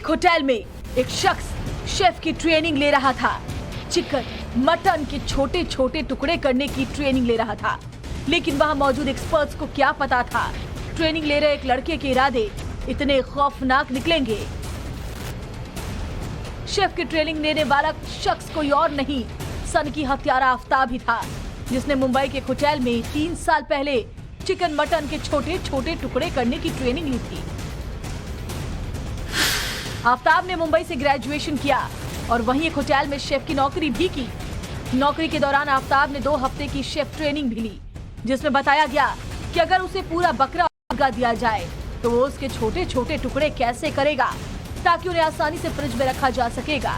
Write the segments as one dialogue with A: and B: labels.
A: एक होटल में एक शख्स शेफ की ट्रेनिंग ले रहा था। चिकन मटन के छोटे छोटे टुकड़े करने की ट्रेनिंग ले रहा था, लेकिन वहां मौजूद एक्सपर्ट्स को क्या पता था ट्रेनिंग ले रहे एक लड़के के इरादे इतने खौफनाक निकलेंगे। शेफ की ट्रेनिंग लेने वाला शख्स कोई और नहीं, सनकी हत्यारा आफ्ताब ही था, जिसने मुंबई के एक होटल में 3 साल पहले चिकन मटन के छोटे छोटे टुकड़े करने की ट्रेनिंग ली थी। आफ्ताब ने मुंबई से ग्रेजुएशन किया और वहीं एक होटल में शेफ की नौकरी भी की। नौकरी के दौरान आफ्ताब ने 2 हफ्ते की शेफ ट्रेनिंग भी ली, जिसमें बताया गया कि अगर उसे पूरा बकरा दिया जाए तो वो उसके छोटे छोटे टुकड़े कैसे करेगा ताकि उन्हें आसानी से फ्रिज में रखा जा सकेगा।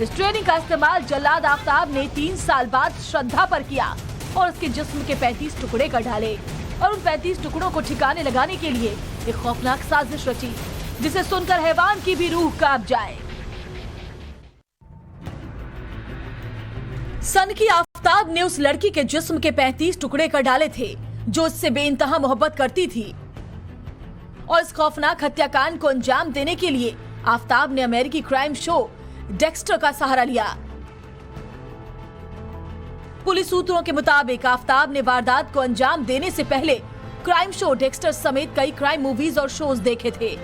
A: इस ट्रेनिंग का इस्तेमाल जल्लाद आफ्ताब ने 3 साल बाद श्रद्धा पर किया और उसके जिस्म के 35 टुकड़े कर डाले और उन 35 टुकड़ों को ठिकाने लगाने के लिए एक खौफनाक साजिश रची, जिसे सुनकर हैवान की भी रूह कांप जाए। सनकी आफ्ताब ने उस लड़की के जिस्म के 35 टुकड़े कर डाले थे जो उससे बेइंतहा मोहब्बत करती थी, और इस खौफनाक हत्याकांड को अंजाम देने के लिए आफ्ताब ने अमेरिकी क्राइम शो डेक्स्टर का सहारा लिया। पुलिस सूत्रों के मुताबिक आफ्ताब ने वारदात को अंजाम देने से पहले क्राइम शो डेक्स्टर समेत कई क्राइम मूवीज और शोज देखे थे।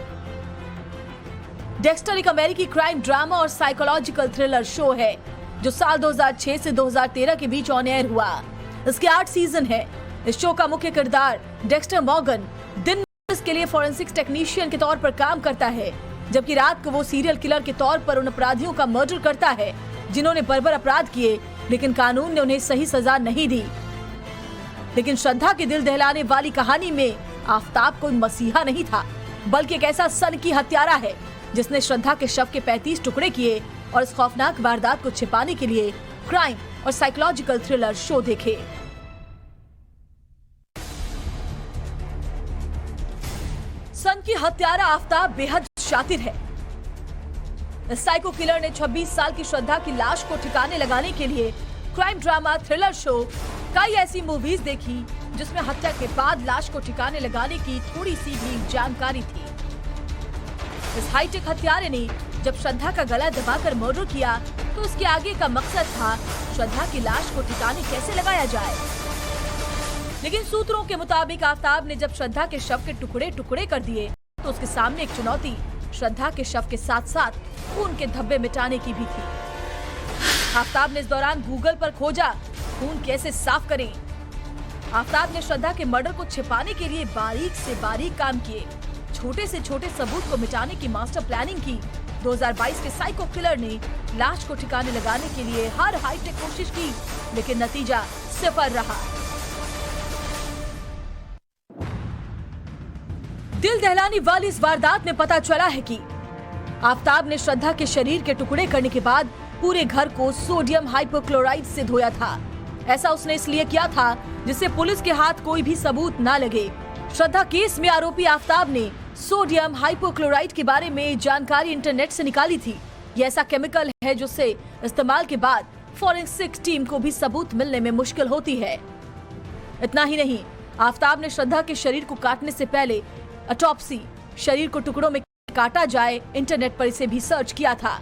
A: डेक्स्टर एक अमेरिकी क्राइम ड्रामा और साइकोलॉजिकल थ्रिलर शो है जो साल 2006 से 2013 के बीच ऑन एयर हुआ। इसके 8 सीजन है। इस शो का मुख्य किरदार डेक्स्टर मॉर्गन दिन में इसके लिए फॉरेंसिक्स टेक्नीशियन के तौर पर काम करता है, जबकि रात को वो सीरियल किलर के तौर पर उन अपराधियों का मर्डर करता है जिन्होंने बर्बर अपराध किए, लेकिन कानून ने उन्हें सही सजा नहीं दी। लेकिन श्रद्धा की दिल दहलाने वाली कहानी में आफ्ताब कोई मसीहा नहीं था, बल्कि एक ऐसा सनकी हत्यारा है जिसने श्रद्धा के शव के 35 टुकड़े किए और इस खौफनाक वारदात को छिपाने के लिए क्राइम और साइकोलॉजिकल थ्रिलर शो देखे। सनकी हत्यारा आफ्ताब बेहद शातिर है। इस साइको किलर ने 26 साल की श्रद्धा की लाश को ठिकाने लगाने के लिए क्राइम ड्रामा थ्रिलर शो कई ऐसी मूवीज देखी जिसमें हत्या के बाद लाश को ठिकाने लगाने की थोड़ी सी भी जानकारी थी। इस हाईटेक हत्यारे ने जब श्रद्धा का गला दबाकर मर्डर किया तो उसके आगे का मकसद था श्रद्धा की लाश को ठिकाने कैसे लगाया जाए। लेकिन सूत्रों के मुताबिक आफ्ताब ने जब श्रद्धा के शव के टुकड़े टुकड़े कर दिए तो उसके सामने एक चुनौती श्रद्धा के शव के साथ साथ खून के धब्बे मिटाने की भी थी। आफ्ताब ने इस दौरान गूगल पर खोजा खून कैसे साफ करें। आफ्ताब ने श्रद्धा के मर्डर को छिपाने के लिए बारीक से बारीक काम किए, छोटे से छोटे सबूत को मिटाने की मास्टर प्लानिंग की। 2022 के साइको किलर ने लाश को ठिकाने लगाने के लिए हर हाईटेक कोशिश की, लेकिन नतीजा सिफर रहा। दिल दहलाने वाली इस वारदात में पता चला है कि आफ्ताब ने श्रद्धा के शरीर के टुकड़े करने के बाद पूरे घर को सोडियम हाइपोक्लोराइड से धोया था। ऐसा उसने इसलिए किया था जिससे पुलिस के हाथ कोई भी सबूत न लगे। श्रद्धा केस में आरोपी आफ्ताब ने सोडियम हाइपोक्लोराइड के बारे में जानकारी इंटरनेट से निकाली थी। यह ऐसा केमिकल है जिससे इस्तेमाल के बाद फॉरेंसिक टीम को भी सबूत मिलने में मुश्किल होती है। इतना ही नहीं, आफ्ताब ने श्रद्धा के शरीर को काटने से पहले ऑटोप्सी, शरीर को टुकड़ों में काटा जाए, इंटरनेट पर इसे भी सर्च किया था।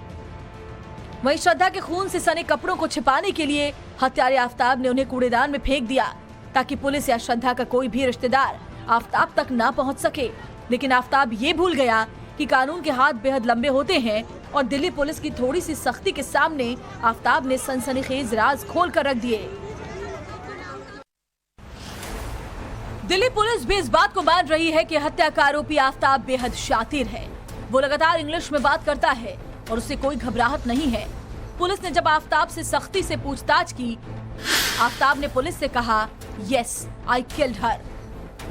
A: वहीं श्रद्धा के खून से सने कपड़ों को छिपाने के लिए हत्यारे आफ्ताब ने उन्हें कूड़ेदान में फेंक दिया ताकि पुलिस या श्रद्धा का कोई भी रिश्तेदार आफ्ताब तक ना पहुंच सके। लेकिन आफ्ताब ये भूल गया कि कानून के हाथ बेहद लंबे होते हैं और दिल्ली पुलिस की थोड़ी सी सख्ती के सामने आफ्ताब ने सनसनीखेज राज खोल कर रख दिए। दिल्ली पुलिस भी इस बात को मान रही है कि हत्या का आरोपी आफ्ताब बेहद शातिर है। वो लगातार इंग्लिश में बात करता है और उसे कोई घबराहट नहीं है। पुलिस ने जब आफ्ताब से सख्ती से पूछताछ की, आफ्ताब ने पुलिस से कहा, यस आई किल्ड हर।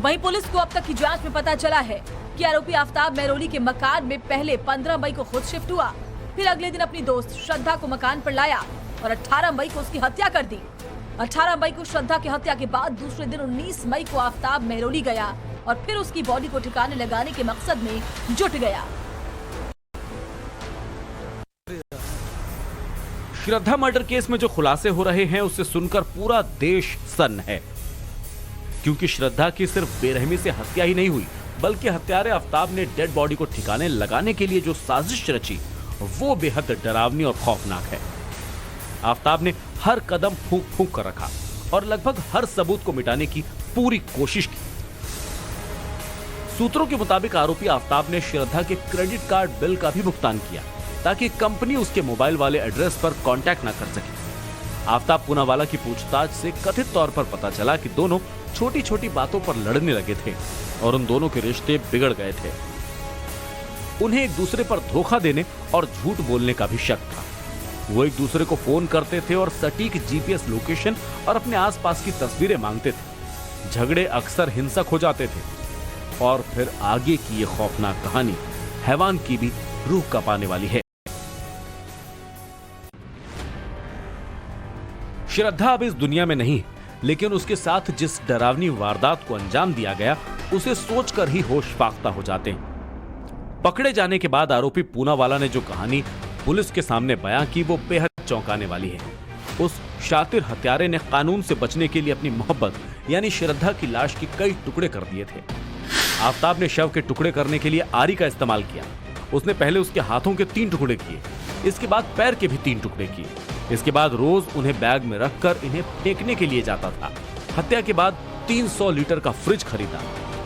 A: वहीं पुलिस को अब तक की जांच में पता चला है कि आरोपी आफ्ताब मेहरौली के मकान में पहले 15 मई को खुद शिफ्ट हुआ, फिर अगले दिन अपनी दोस्त श्रद्धा को मकान पर लाया और 18 मई को उसकी हत्या कर दी। 18 मई को श्रद्धा की हत्या के बाद दूसरे दिन 19 मई को आफ्ताब मेहरौली गया और फिर उसकी बॉडी को ठिकाने लगाने के मकसद में जुट गया।
B: श्रद्धा मर्डर केस में जो खुलासे हो रहे हैं उसे सुनकर पूरा देश सन्न है, क्योंकि श्रद्धा की सिर्फ बेरहमी से हत्या ही नहीं हुई बल्कि हत्यारे आफ्ताब ने डेड बॉडी को ठिकाने लगाने के लिए जो साजिश रची वो बेहद डरावनी और खौफनाक है। आफ्ताब ने हर कदम फूंक फूंक कर रखा और लगभग हर सबूत को मिटाने की पूरी कोशिश की। सूत्रों के मुताबिक आरोपी आफ्ताब ने श्रद्धा के क्रेडिट कार्ड बिल का भी भुगतान किया ताकि कंपनी उसके मोबाइल वाले एड्रेस पर कांटेक्ट न कर सके। आफ्ताब पूनावाला की पूछताछ से कथित तौर पर पता चला कि दोनों छोटी छोटी बातों पर लड़ने लगे थे और उन दोनों के रिश्ते बिगड़ गए थे। उन्हें एक दूसरे पर धोखा देने और झूठ बोलने का भी शक था। वो एक दूसरे को फोन करते थे और सटीक जीपीएस लोकेशन और अपने आसपास की तस्वीरें मांगते थे। झगड़े अक्सर हिंसक हो जाते थे और फिर आगे की ये खौफनाक कहानी हैवान की भी रूह कांपाने वाली है। श्रद्धा अब इस दुनिया में नहीं, लेकिन उसके साथ जिस डरावनी वारदात को अंजाम दिया गया उसे सोचकर ही होश फाख्ता हो जाते हैं। पकड़े जाने के बाद आरोपी पूनावाला ने जो कहानी पुलिस के सामने बयां की वो बेहद चौंकाने वाली है। उस शातिर हत्यारे ने कानून से बचने के लिए अपनी मोहब्बत यानी श्रद्धा की लाश के कई टुकड़े कर दिए थे। आफ्ताब ने शव के टुकड़े करने के लिए आरी का इस्तेमाल किया। उसने पहले उसके हाथों के 3 टुकड़े किए, इसके बाद पैर के भी 3 टुकड़े किए। इसके बाद रोज उन्हें बैग में रखकर इन्हें फेंकने के लिए जाता था। हत्या के बाद 300 लीटर का फ्रिज खरीदा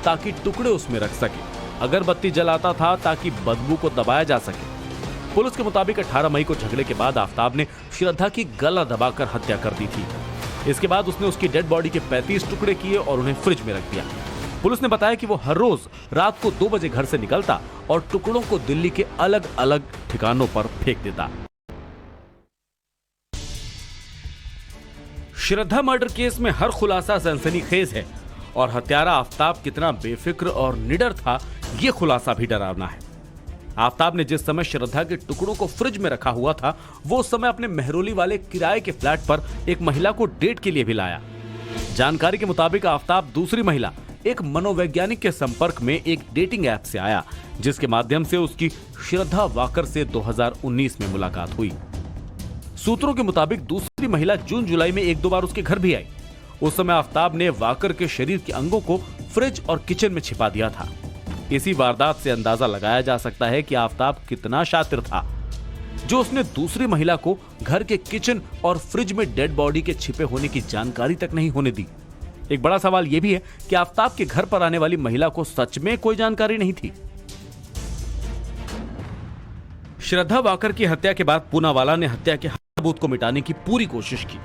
B: ताकि टुकड़े उसमें रख सके। अगरबत्ती जलाता था ताकि बदबू को दबाया जा सके। पुलिस के मुताबिक 18 मई को झगड़े के बाद आफ्ताब ने श्रद्धा की गला दबाकर हत्या कर दी थी। इसके बाद उसने उसकी डेड बॉडी के 35 टुकड़े किए और उन्हें फ्रिज में रख दिया। पुलिस ने बताया कि वो हर रोज रात को 2 बजे घर से निकलता और टुकड़ों को दिल्ली के अलग अलग ठिकानों पर फेंक देता। श्रद्धा मर्डर केस में हर खुलासा सनसनीखेज है और हत्यारा आफ्ताब कितना बेफिक्र और निडर था यह खुलासा भी डरावना है। आफ्ताब ने जिस समय श्रद्धा के टुकड़ों को फ्रिज में रखा हुआ था वो उस समय अपने मेहरौली वाले किराए के फ्लैट पर एक महिला को डेट के लिए भी लाया। जानकारी के मुताबिक आफ्ताब दूसरी महिला एक मनोवैज्ञानिक के संपर्क में एक डेटिंग ऐप से आया जिसके माध्यम से उसकी श्रद्धा वाकर से 2019 में मुलाकात हुई। सूत्रों के मुताबिक दूसरी महिला जून जुलाई में 1-2 बार उसके घर भी आई। उस समय आफ्ताब ने वाकर के शरीर के अंगों को फ्रिज और किचन में छिपा दिया था। इसी वारदात से अंदाजा लगाया जा सकता है कि आफ्ताब कितना शातिर था जो उसने दूसरी महिला को घर के किचन और फ्रिज में डेड बॉडी के छिपे होने की जानकारी तक नहीं होने दी। एक बड़ा सवाल यह भी है कि आफ्ताब के घर पर आने वाली महिला को सच में कोई जानकारी नहीं थी। श्रद्धा वाकर की हत्या के बाद पूनावाला ने हत्या के सबूत को मिटाने की पूरी कोशिश की।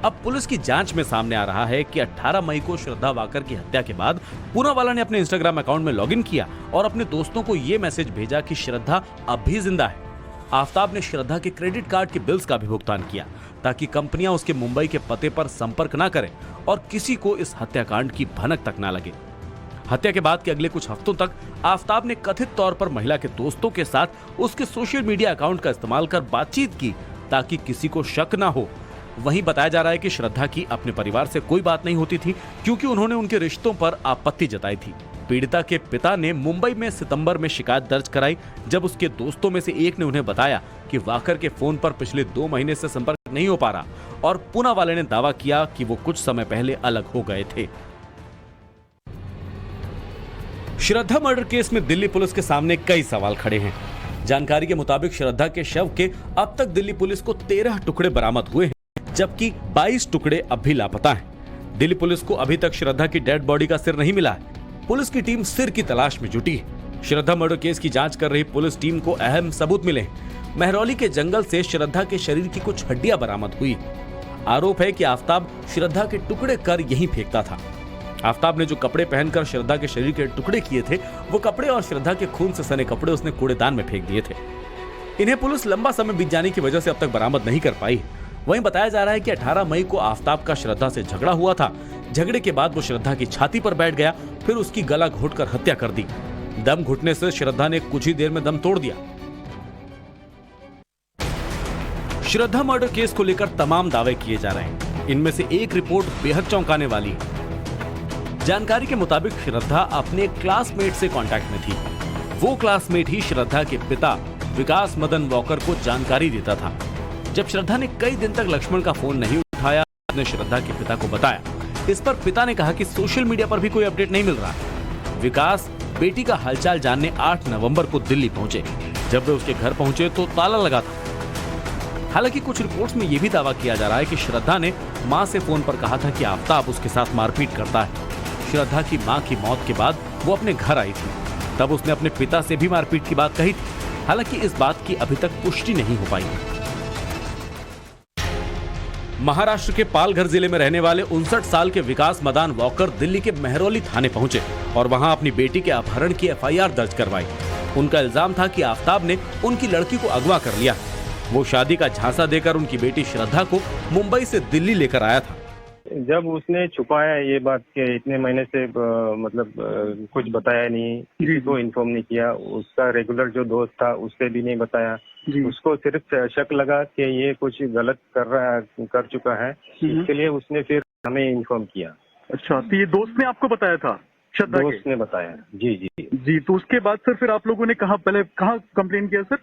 B: अब पुलिस की जांच में सामने आ रहा है कि 18 मई को श्रद्धा वाकर की हत्या के बाद पूनावाला ने अपने इंस्टाग्राम अकाउंट में लॉगिन किया और अपने दोस्तों को यह मैसेज भेजा कि श्रद्धा अब भी जिंदा है। आफ्ताब ने श्रद्धा के क्रेडिट कार्ड के बिल्स का भी भुगतान किया ताकि कंपनियां उसके मुंबई के पते पर संपर्क न करें और किसी को इस हत्याकांड की भनक तक न लगे। हत्या के बाद के अगले कुछ हफ्तों तक आफ्ताब ने कथित तौर पर महिला के दोस्तों के साथ उसके सोशल मीडिया अकाउंट का इस्तेमाल कर बातचीत की ताकि किसी को शक न हो। वहीं बताया जा रहा है कि श्रद्धा की अपने परिवार से कोई बात नहीं होती थी क्योंकि उन्होंने उनके रिश्तों पर आपत्ति जताई थी। पीड़िता के पिता ने मुंबई में सितंबर में शिकायत दर्ज कराई जब उसके दोस्तों में से एक ने उन्हें बताया कि वाकर के फोन पर पिछले 2 महीने से संपर्क नहीं हो पा रहा और पूनावाला ने दावा किया कि वो कुछ समय पहले अलग हो गए थे। श्रद्धा मर्डर केस में दिल्ली पुलिस के सामने कई सवाल खड़े हैं। जानकारी के मुताबिक श्रद्धा के शव के अब तक दिल्ली पुलिस को 13 टुकड़े बरामद हुए हैं जबकि 22 टुकड़े अब भी लापता हैं। दिल्ली पुलिस को अभी तक श्रद्धा की डेड बॉडी का सिर नहीं मिला है। पुलिस की टीम सिर की तलाश में जुटी है। श्रद्धा मर्डर केस की जांच कर रही पुलिस टीम को अहम सबूत मिले हैं। मेहरौली के जंगल से श्रद्धा के शरीर की कुछ हड्डियां बरामद हुई। आरोप है कि आफ्ताब श्रद्धा के टुकड़े कर यहीं फेंकता था। आफ्ताब ने जो कपड़े पहनकर श्रद्धा के शरीर के टुकड़े किए थे वो कपड़े और श्रद्धा के खून से सने कपड़े उसने कूड़ेदान में फेंक दिए थे। इन्हें पुलिस लंबा समय बीत जाने की वजह से अब तक बरामद नहीं कर पाई। वहीं बताया जा रहा है कि 18 मई को आफ्ताब का श्रद्धा से झगड़ा हुआ था। झगड़े के बाद वो श्रद्धा की छाती पर बैठ गया, फिर उसकी गला घोटकर हत्या कर दी। दम घुटने से श्रद्धा ने कुछ ही देर में दम तोड़ दिया। श्रद्धा मर्डर केस को लेकर तमाम दावे किए जा रहे हैं। इनमें से एक रिपोर्ट बेहद चौंकाने वाली है। जानकारी के मुताबिक श्रद्धा अपने क्लासमेट से कांटेक्ट में थी। वो क्लासमेट ही श्रद्धा के पिता विकास मदन वॉकर को जानकारी देता था। जब श्रद्धा ने कई दिन तक लक्ष्मण का फोन नहीं उठाया, उसने श्रद्धा के पिता को बताया। इस पर पिता ने कहा कि सोशल मीडिया पर भी कोई अपडेट नहीं मिल रहा। विकास बेटी का हालचाल जानने 8 नवंबर को दिल्ली पहुंचे। जब वे उसके घर पहुंचे तो ताला लगा था। हालांकि कुछ रिपोर्ट्स में यह भी दावा किया जा रहा है कि श्रद्धा ने मां से फोन पर कहा था कि आफ्ताब उसके साथ मारपीट करता है। श्रद्धा की मां की मौत के बाद वो अपने घर आई थी, तब उसने अपने पिता से भी मारपीट की बात कही थी। हालांकि इस बात की अभी तक पुष्टि नहीं हो पाई है। महाराष्ट्र के पालघर जिले में रहने वाले 59 साल के विकास मदान वॉकर दिल्ली के मेहरौली थाने पहुंचे और वहां अपनी बेटी के अपहरण की एफआईआर दर्ज करवाई। उनका इल्जाम था कि आफ्ताब ने उनकी लड़की को अगवा कर लिया। वो शादी का झांसा देकर उनकी बेटी श्रद्धा को मुंबई से दिल्ली लेकर आया था।
C: जब उसने छुपाया ये बात के इतने महीने से कुछ बताया नहीं, किसी को इन्फॉर्म नहीं किया, उसका रेगुलर जो दोस्त था उससे भी नहीं बताया, उसको सिर्फ शक लगा कि ये कुछ गलत कर चुका है, इसके लिए उसने फिर हमें इन्फॉर्म किया।
D: अच्छा, तो ये दोस्त ने आपको बताया था? श्रद्धा
C: दोस्त ने बताया। जी जी
D: जी। तो उसके बाद सर फिर आप लोगों ने पहले कहाँ कंप्लेन किया सर?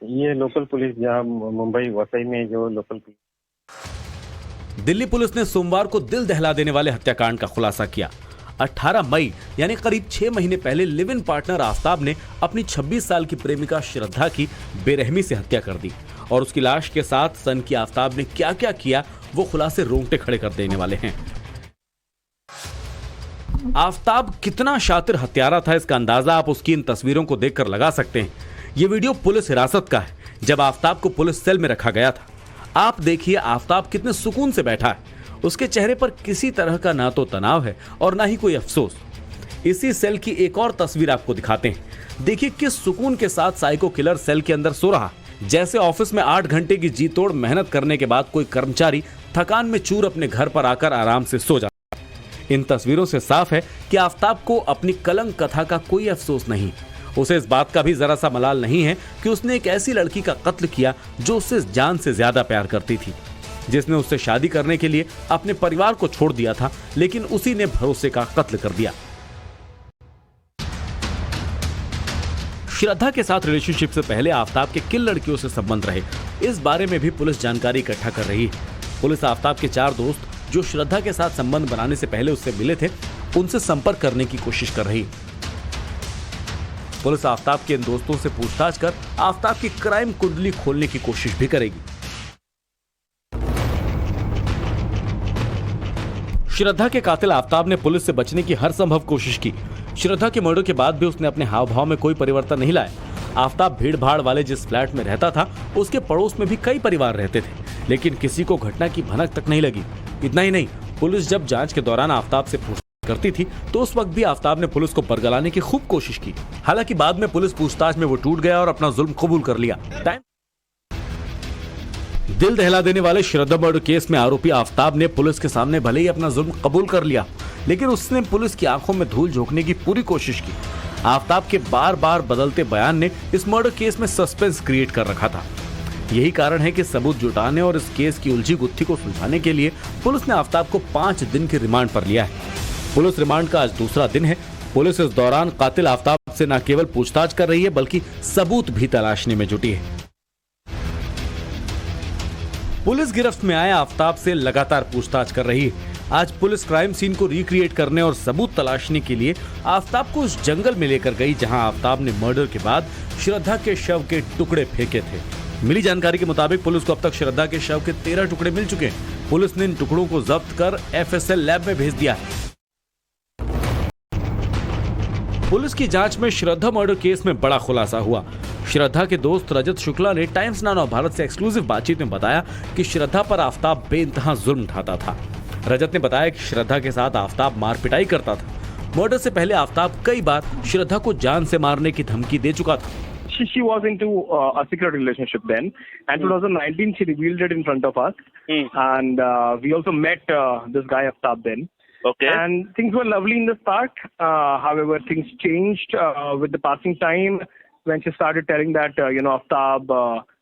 C: ये लोकल पुलिस, जहाँ मुंबई वसई में जो लोकल पुलिस।
B: दिल्ली पुलिस ने सोमवार को दिल दहला देने वाले हत्याकांड का खुलासा किया। 18 मई यानी करीब 6 महीने पहले लिव इन पार्टनर आफ्ताब ने अपनी 26 साल की प्रेमिका श्रद्धा की बेरहमी से हत्या कर दी और उसकी लाश के साथ सन की आफ्ताब ने क्या क्या किया वो खुलासे रोंगटे खड़े कर देने वाले हैं। आफ्ताब कितना शातिर हत्यारा था इसका अंदाजा आप उसकी इन तस्वीरों को देखकर लगा सकते हैं। ये वीडियो पुलिस हिरासत का है, जब आफ्ताब को पुलिस सेल में रखा गया था। आप देखिए आफ्ताब कितने सुकून से बैठा है। उसके चेहरे पर किसी तरह का ना तो तनाव है और ना ही कोई अफसोस। इसी सेल की एक और तस्वीर आपको दिखाते हैं। देखिए किस सुकून के साथ साइको किलर सेल के अंदर सो रहा, जैसे ऑफिस में 8 घंटे की जी तोड़ मेहनत करने के बाद कोई कर्मचारी थकान में चूर अपने घर पर आकर आराम से सो जाता है। इन तस्वीरों से साफ है कि आफ्ताब को अपनी कलंक कथा का कोई अफसोस नहीं। उसे इस बात का भी जरा सा मलाल नहीं है कि उसने एक ऐसी लड़की का कत्ल किया जो उससे जान से ज्यादा प्यार करती थी, जिसने उससे शादी करने के लिए अपने परिवार को छोड़ दिया था, लेकिन उसी ने भरोसे का कत्ल कर दिया। श्रद्धा के साथ रिलेशनशिप से पहले आफ्ताब के किन लड़कियों से संबंध रहे, इस बारे में भी पुलिस जानकारी इकट्ठा कर रही है। पुलिस आफ्ताब के 4 दोस्त जो श्रद्धा के साथ संबंध बनाने से पहले उससे मिले थे, उनसे संपर्क करने की कोशिश कर रही है। पुलिस आफ्ताब के इन दोस्तों से पूछताछ कर आफ्ताब की क्राइम कुंडली खोलने की कोशिश भी करेगी। श्रद्धा के कातिल आफ्ताब ने पुलिस से बचने की हर संभव कोशिश की। श्रद्धा के मर्डर के बाद भी उसने अपने हाव भाव में कोई परिवर्तन नहीं लाया। आफ्ताब भीड़ भाड़ वाले जिस फ्लैट में रहता था उसके पड़ोस में भी कई परिवार रहते थे, लेकिन किसी को घटना की भनक तक नहीं लगी। इतना ही नहीं, पुलिस जब जांच के दौरान आफ्ताब से पूछताछ करती थी तो उस वक्त भी आफ्ताब ने पुलिस को बरगलाने की खूब कोशिश की। हालांकि बाद में पुलिस पूछताछ में वो टूट गया और अपना जुल्म कबूल कर लिया। दिल दहला देने वाले श्रद्धा मर्डर केस में आरोपी आफ्ताब ने पुलिस के सामने भले ही अपना जुल्म कबूल कर लिया, लेकिन उसने पुलिस की आंखों में धूल झोंकने की पूरी कोशिश की। आफ्ताब के बार बार बदलते बयान ने इस मर्डर केस में सस्पेंस क्रिएट कर रखा था। यही कारण है कि सबूत जुटाने और इस केस की उलझी गुत्थी को सुलझाने के लिए पुलिस ने आफ्ताब को 5 दिन की रिमांड पर लिया है। पुलिस रिमांड का आज दूसरा दिन है। पुलिस इस दौरान कातिल आफ्ताब से न केवल पूछताछ कर रही है बल्कि सबूत भी तलाशने में जुटी है। पुलिस गिरफ्त में आए आफ्ताब से लगातार पूछताछ कर रही है। आज पुलिस क्राइम सीन को रिक्रिएट करने और सबूत तलाशने के लिए आफ्ताब को उस जंगल में लेकर गई जहां आफ्ताब ने मर्डर के बाद श्रद्धा के शव के टुकड़े फेंके थे। मिली जानकारी के मुताबिक पुलिस को अब तक श्रद्धा के शव के 13 टुकड़े मिल चुके हैं। पुलिस ने इन टुकड़ों को जब्त कर FSL लैब में भेज दिया है। पुलिस की जांच में श्रद्धा मर्डर केस में बड़ा खुलासा हुआ। श्रद्धा के दोस्त रजत शुक्ला ने टाइम्स नाउ ऑफ भारत से एक्सक्लूसिव बातचीत में बताया कि श्रद्धा पर आफ्ताब बेइंतहा जुल्म उठाता था। रजत ने बताया कि श्रद्धा के साथ आफ्ताब मार पिटाई करता था। मर्डर से पहले आफ्ताब कई बार श्रद्धा को जान से मारने की धमकी दे चुका था।
E: She was into a secret relationship then, and 2019 she revealed it in front of us, and we also met this guy Aftab then.
F: Okay.
E: And things were lovely in the start. However, things changed with the passing time when she started telling that Aftab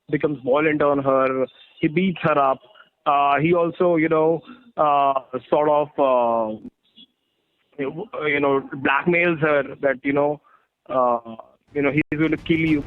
E: becomes violent on her. He beats her up. He also sort of blackmails her that he's going to kill you.